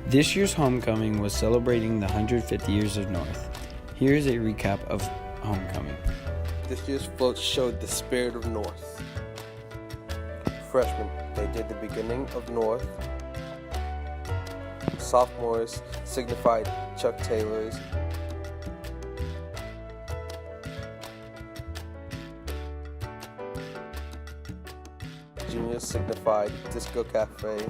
This year's homecoming was celebrating the 150 years of North. Here's a recap of homecoming. This year's float showed the spirit of North. Freshmen, they did the beginning of North. Sophomores signified Chuck Taylors. Juniors signified Disco Cafe.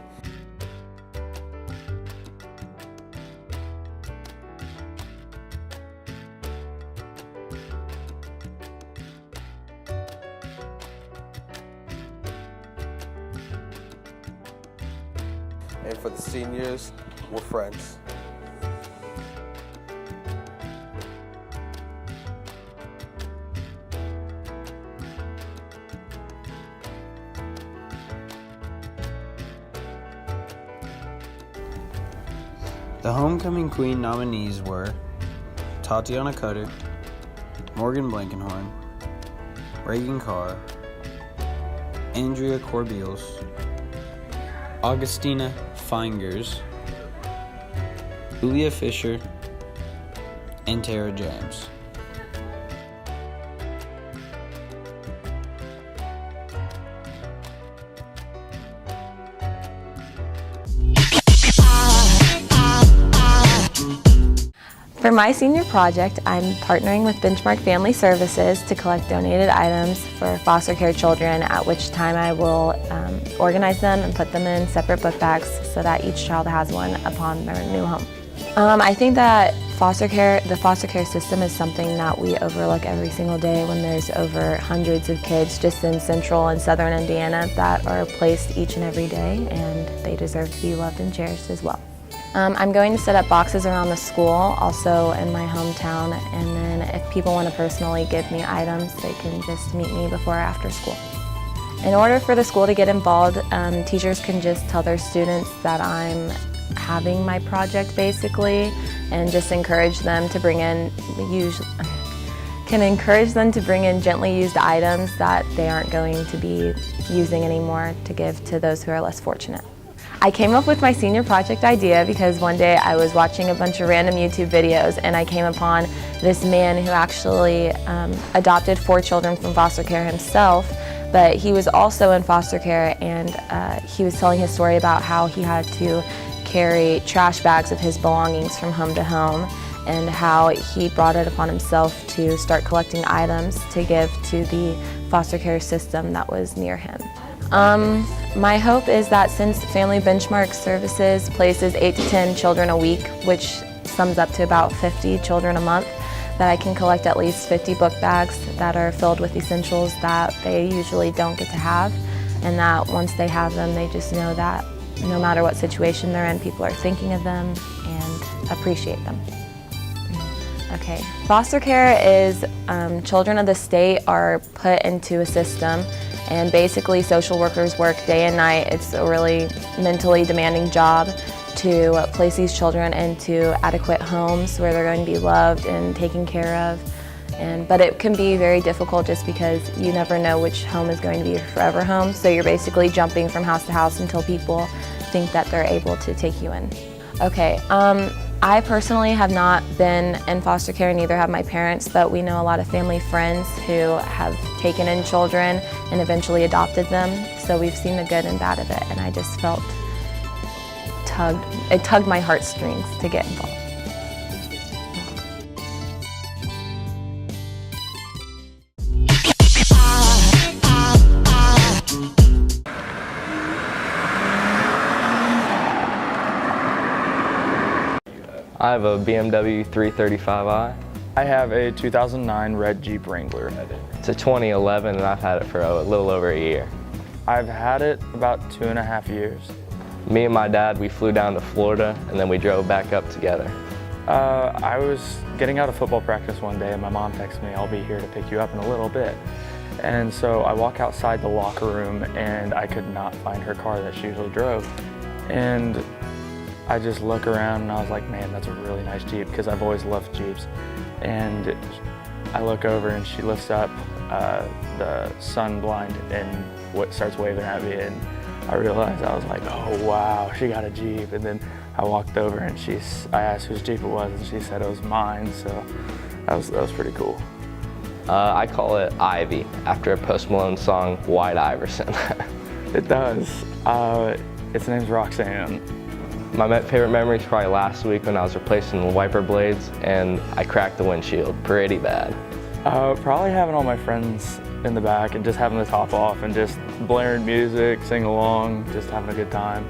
And for the seniors, we're friends. The homecoming queen nominees were Tatiana Cutter, Morgan Blankenhorn, Reagan Carr, Andrea Corbeils, Augustina Feingers, Julia Fisher, and Tara James. For my senior project, I'm partnering with Benchmark Family Services to collect donated items for foster care children, at which time I will organize them and put them in separate book bags so that each child has one upon their new home. I think that the foster care system is something that we overlook every single day when there's over hundreds of kids just in central and southern Indiana that are placed each and every day, and they deserve to be loved and cherished as well. I'm going to set up boxes around the school, also in my hometown, and then if people want to personally give me items, they can just meet me before or after school. In order for the school to get involved, teachers can just tell their students that I'm having my project basically, and just encourage them to bring in gently used items that they aren't going to be using anymore to give to those who are less fortunate. I came up with my senior project idea because one day I was watching a bunch of random YouTube videos and I came upon this man who actually adopted 4 children from foster care himself, but he was also in foster care, and he was telling his story about how he had to carry trash bags of his belongings from home to home, and how he brought it upon himself to start collecting items to give to the foster care system that was near him. My hope is that since Family Benchmark Services places 8 to 10 children a week, which sums up to about 50 children a month, that I can collect at least 50 book bags that are filled with essentials that they usually don't get to have, and that once they have them, they just know that no matter what situation they're in, people are thinking of them and appreciate them. Okay, foster care is children of the state are put into a system, and basically social workers work day and night. It's a really mentally demanding job to place these children into adequate homes where they're going to be loved and taken care of. But it can be very difficult just because you never know which home is going to be your forever home. So you're basically jumping from house to house until people think that they're able to take you in. Okay, I personally have not been in foster care, neither have my parents, but we know a lot of family friends who have taken in children and eventually adopted them. So we've seen the good and bad of it, and I just felt it tugged my heartstrings to get involved. I have a BMW 335i. I have a 2009 red Jeep Wrangler. It's a 2011 and I've had it for a little over a year. I've had it about 2.5 years. Me and my dad, we flew down to Florida and then we drove back up together. I was getting out of football practice one day and my mom texted me, "I'll be here to pick you up in a little bit." And so I walk outside the locker room and I could not find her car that she usually drove. And I just look around and I was like, man, that's a really nice Jeep, because I've always loved Jeeps. And I look over and she lifts up the sun blind and starts waving at me, and I realized, I was like, oh wow, she got a Jeep. And then I walked over and I asked whose Jeep it was, and she said it was mine, so that was pretty cool. I call it Ivy, after a Post Malone song, White Iverson. It does. Its name's Roxanne. My favorite memory is probably last week when I was replacing the wiper blades and I cracked the windshield pretty bad. Probably having all my friends in the back and just having the top off and just blaring music, sing along, just having a good time.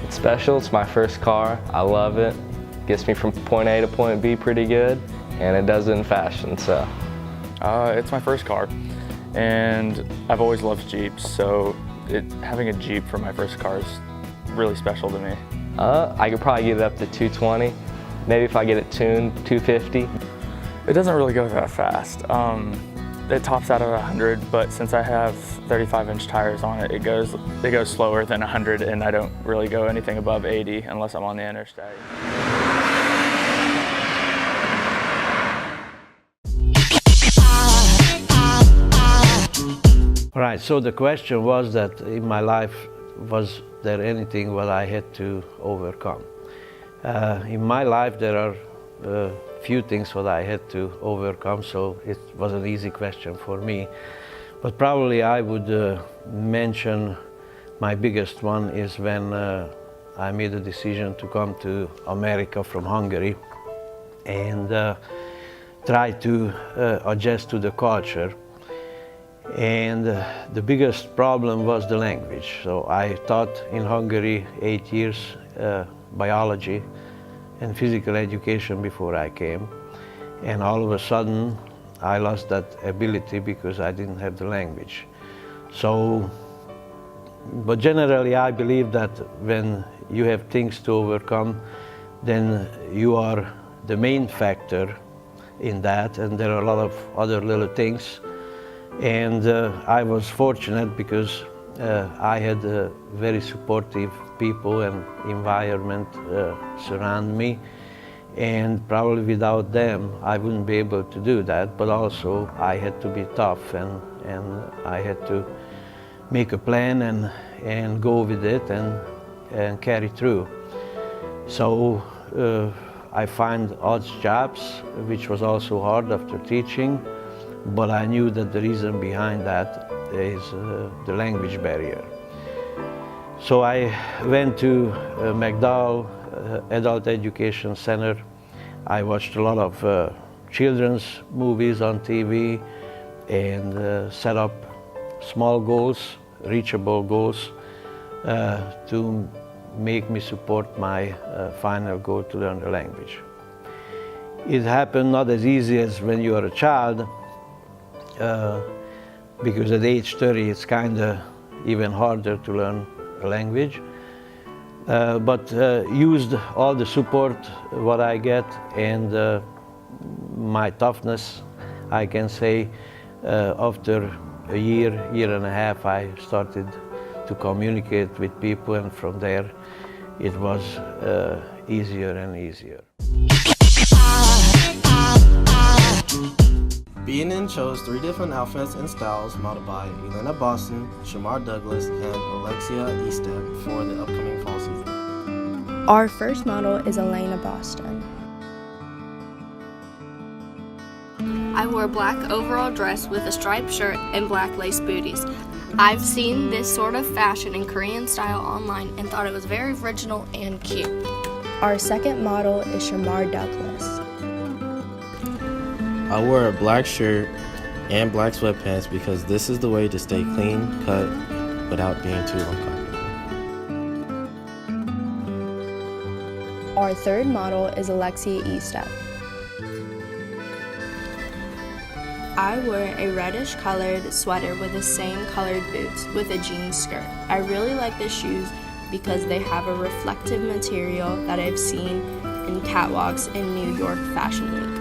It's special, it's my first car, I love it. Gets me from point A to point B pretty good, and it does it in fashion, so. It's my first car, and I've always loved Jeeps, so having a Jeep for my first car is really special to me. I could probably get it up to 220. Maybe if I get it tuned, 250. It doesn't really go that fast. It tops out at 100, but since I have 35-inch tires on it, it goes slower than 100, and I don't really go anything above 80 unless I'm on the interstate. Right, so the question was that in my life, was there anything what I had to overcome? In my life there are few things what I had to overcome, so it was an easy question for me. But probably I would mention my biggest one is when I made a decision to come to America from Hungary and try to adjust to the culture. And the biggest problem was the language. So I taught in Hungary 8 years biology and physical education before I came. And all of a sudden I lost that ability because I didn't have the language. So, but generally I believe that when you have things to overcome, then you are the main factor in that, and there are a lot of other little things. And I was fortunate because I had very supportive people and environment surround me, and probably without them I wouldn't be able to do that. But also I had to be tough, and I had to make a plan and go with it and carry through. So I find odd jobs, which was also hard after teaching. But I knew that the reason behind that is the language barrier. So I went to McDowell Adult Education Center. I watched a lot of children's movies on TV and set up small goals, reachable goals, to make me support my final goal to learn the language. It happened not as easy as when you are a child, because at age 30 it's kind of even harder to learn a language. But used all the support what I get and my toughness, I can say. After a year and a half, I started to communicate with people, and from there it was easier and easier. B&N chose 3 different outfits and styles modeled by Elena Boston, Shamar Douglas, and Alexia Estep for the upcoming fall season. Our first model is Elena Boston. I wore a black overall dress with a striped shirt and black lace booties. I've seen this sort of fashion in Korean style online and thought it was very original and cute. Our second model is Shamar Douglas. I wore a black shirt and black sweatpants because this is the way to stay clean cut without being too uncomfortable. Our third model is Alexia Estep. I wore a reddish colored sweater with the same colored boots with a jean skirt. I really like the shoes because they have a reflective material that I've seen in catwalks in New York Fashion Week.